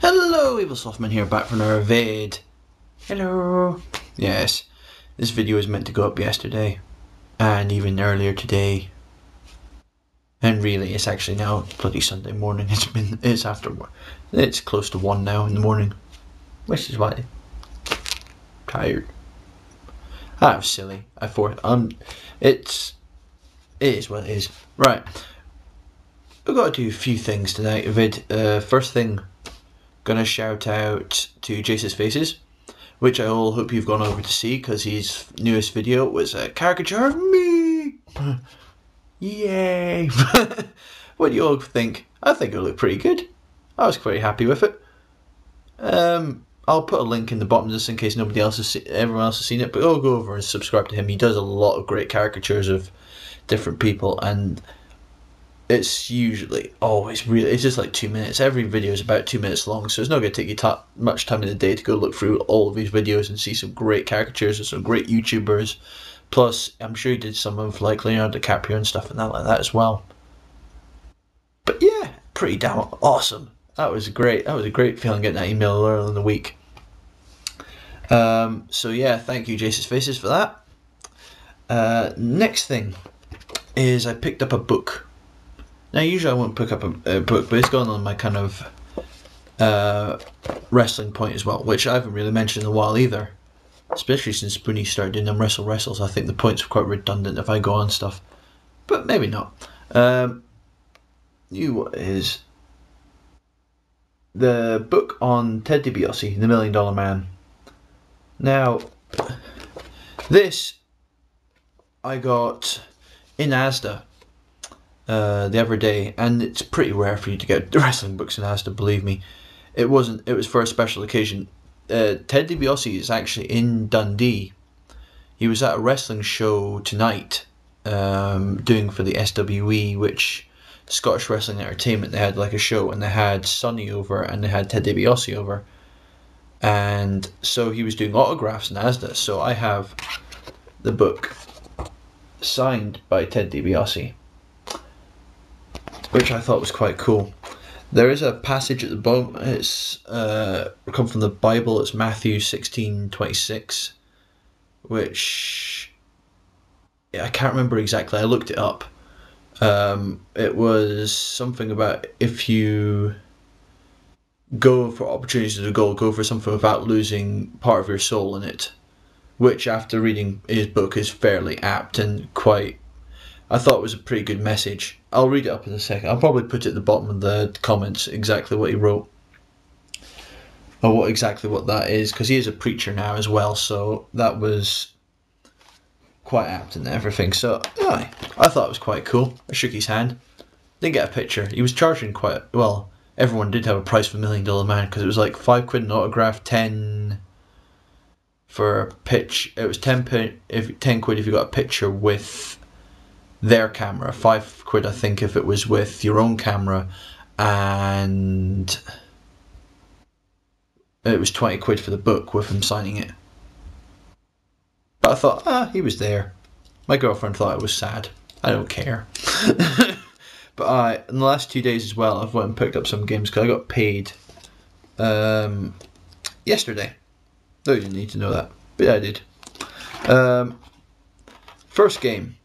Hello, Evil Softman here, back for another vid. Hello. Yes, this video was meant to go up yesterday, and even earlier today. And really, it's actually now bloody Sunday morning. It's close to 1 now in the morning, which is why I'm tired. That was silly. It is what it is. Right, we've got to do a few things tonight. First thing. Gonna shout out to Jacesfaces, which I all hope you've gone over to see, because his newest video was a caricature of me. Yay! What do you all think? I think it looked pretty good. I was quite happy with it. I'll put a link in the bottom just in case everyone else has seen it, but I'll go over and subscribe to him. He does a lot of great caricatures of different people, and it's usually always it's just like 2 minutes. Every video is about 2 minutes long, so it's not going to take you much time in the day to go look through all of these videos and see some great caricatures of some great YouTubers. Plus, I'm sure he did some of like Leonardo DiCaprio and stuff and that like that as well. But yeah, pretty damn awesome. That was great. That was a great feeling getting that email earlier in the week. So yeah, thank you, Jacesfaces, for that. Next thing is I picked up a book. Now, usually I won't pick up a book, but it's gone on my kind of wrestling point as well, which I haven't really mentioned in a while either. Especially since Spoonie started doing them wrestles. I think the points are quite redundant if I go on stuff. But maybe not. New is the book on Ted DiBiase, The $1 Million Man. Now, this I got in Asda the other day, and it's pretty rare for you to get wrestling books in Asda, believe me. It was for a special occasion. Ted DiBiase is actually in Dundee. He was at a wrestling show tonight, doing for the SWE, which Scottish Wrestling Entertainment. They had like a show, and they had Sonny over, and they had Ted DiBiase over, and so he was doing autographs in Asda. So I have the book signed by Ted DiBiase, which I thought was quite cool. There is a passage at the bottom. It's come from the Bible. It's Matthew 16:26, which I can't remember exactly. I looked it up. It was something about if you go for opportunities to go for something without losing part of your soul in it, which after reading his book is fairly apt and quite. I thought it was a pretty good message. I'll read it up in a second. I'll probably put it at the bottom of the comments exactly what he wrote, or what that is, because he is a preacher now as well, so that was quite apt and everything. So yeah, I thought it was quite cool. I shook his hand. Didn't get a picture. He was charging quite well. Everyone did have a price for $1 Million Man, because it was like £5 an autograph, 10 for a pitch. It was 10 quid if you got a picture with their camera, £5 I think if it was with your own camera, and it was 20 quid for the book with him signing it. But I thought, he was there. My girlfriend thought it was sad. I don't care. But in the last 2 days as well, I've went and picked up some games because I got paid yesterday. Though you didn't need to know that, but yeah, I did. First game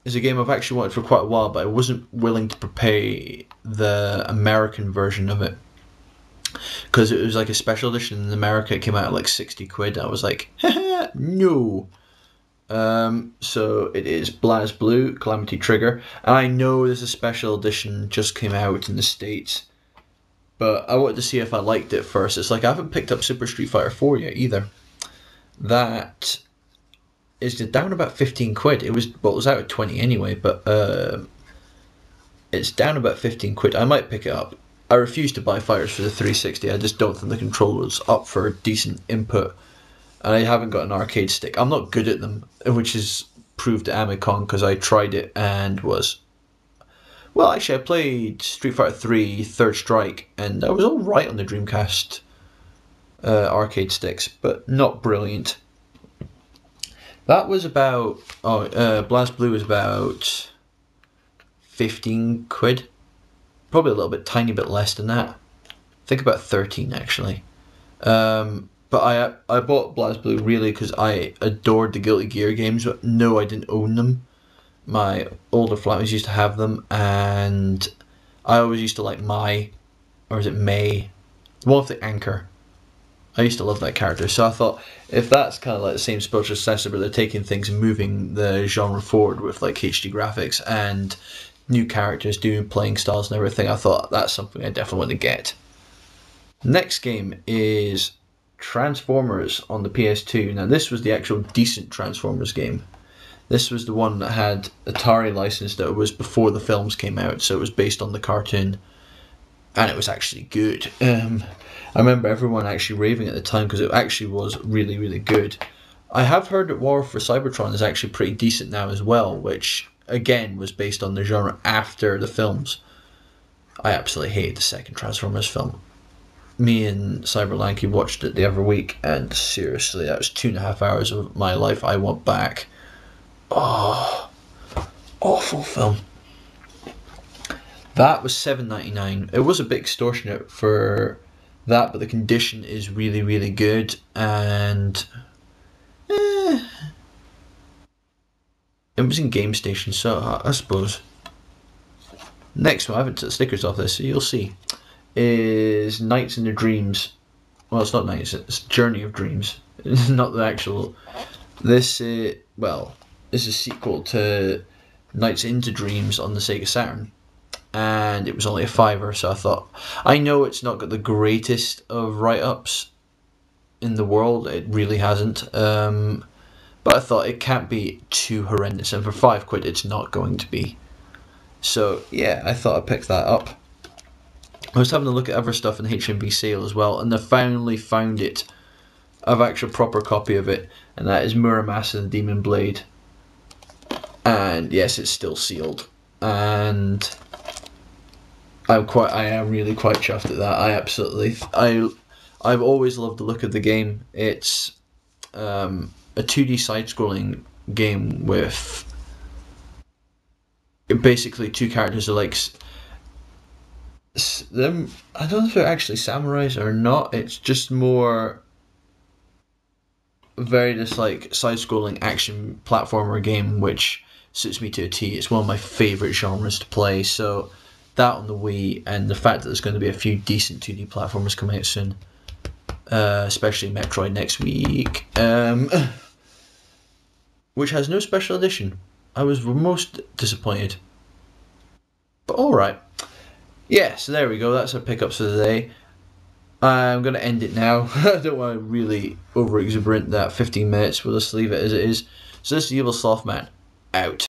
is a game I've actually wanted for quite a while, but I wasn't willing to prepay the American version of it, because it was like a special edition in America. It came out at like 60 quid. I was like, haha, no. So it is BlazBlue Calamity Trigger, and I know there's a special edition just came out in the States, but I wanted to see if I liked it first. It's like I haven't picked up Super Street Fighter 4 yet either. That is down about 15 quid. It was out at 20 anyway, but it's down about 15 quid. I might pick it up. I refuse to buy fighters for the 360. I just don't think the controller's up for a decent input, and I haven't got an arcade stick. I'm not good at them, which is proved at Amicon, because I tried it and was. Well, actually, I played Street Fighter 3 Third Strike, and I was all right on the Dreamcast arcade sticks, but not brilliant. That was about. BlazBlue was about 15 quid. Probably a little bit, tiny bit less than that. I think about 13 actually. But I bought BlazBlue really because I adored the Guilty Gear games. But no, I didn't own them. My older flatmates used to have them, and I always used to like or is it May? One of the Anchor. I used to love that character, so I thought if that's kind of like the same spiritual successor, but they're taking things and moving the genre forward with like HD graphics and new characters, new playing styles and everything, I thought that's something I definitely want to get. Next game is Transformers on the PS2. Now this was the actual decent Transformers game. This was the one that had Atari license that was before the films came out, so it was based on the cartoon, and it was actually good. I remember everyone actually raving at the time because it actually was really, really good. I have heard that War for Cybertron is actually pretty decent now as well, which again was based on the genre after the films. I absolutely hated the second Transformers film. Me and Cyberlanky watched it the other week, and seriously, that was 2.5 hours of my life I want back. Oh, awful film. That was $7.99. It was a bit extortionate for that, but the condition is really, really good, and it was in Game Station, so I suppose. Next one, I haven't took the stickers off this, so you'll see, is Nights into Dreams. Well, it's not Nights, it's Journey of Dreams. It's not the actual. This is a sequel to Nights into Dreams on the Sega Saturn, and it was only a $5, so I thought, I know it's not got the greatest of write-ups in the world, it really hasn't, but I thought it can't be too horrendous, and for £5 it's not going to be. So yeah, I thought I'd pick that up. I was having a look at other stuff in HMV sale as well, and I finally found it. I have an actual proper copy of it, and that is Muramasa and the Demon Blade. And yes, it's still sealed, and I am really quite chuffed at that. I've always loved the look of the game. It's a 2D side-scrolling game with basically two characters are like them. I don't know if they're actually samurais or not. It's just more very just like side-scrolling action platformer game, which suits me to a T. It's one of my favourite genres to play, so that on the Wii, and the fact that there's going to be a few decent 2D platformers coming out soon, especially Metroid next week, which has no special edition. I was most disappointed, but alright. Yeah, so there we go, that's our pickups for the day. I'm going to end it now. I don't want to really over exuberant that 15 minutes, we'll just leave it as it is. So this is Evil Slothman, out.